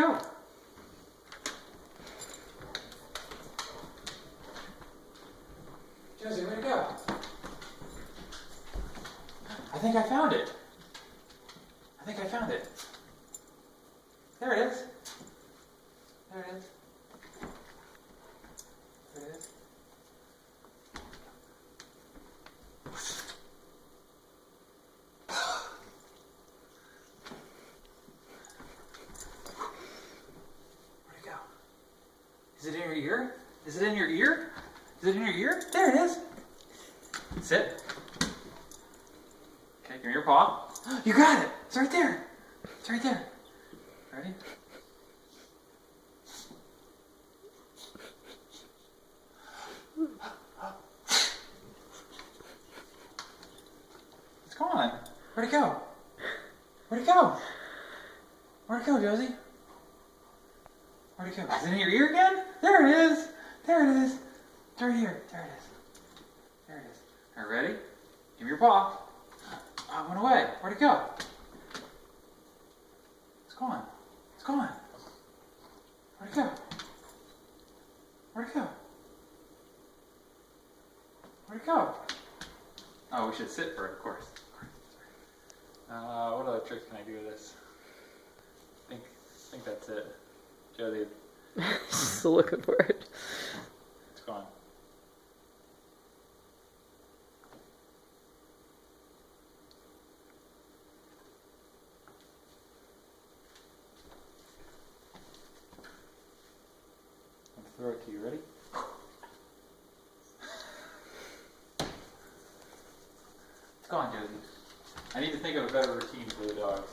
go? Josie, where'd it go? I think I found it. I think I found it. There it is. There it is. There it is. Where'd it go? Is it in your ear? Is it in your ear? Is it in your ear? There it is. Sit. Okay, give me your paw. You got it. It's right there. It's right there. Ready? It's gone. Where'd it go? Where'd it go? Where'd it go, Josie? Where'd it go? Is it in your ear again? There it is. There it is. It's right here. There it is. There it is. All right, ready? Give me your paw. Oh, it went away. Where'd it go? It's gone. It's gone. Where'd it go? Where'd it go? Where'd it go? Oh, we should sit for it, of course. What other tricks can I do with this? I think that's it. Josie. Just looking for it. It's gone. I'm gonna throw it to you. Ready? It's gone, Josie. I need to think of a better routine for the dogs.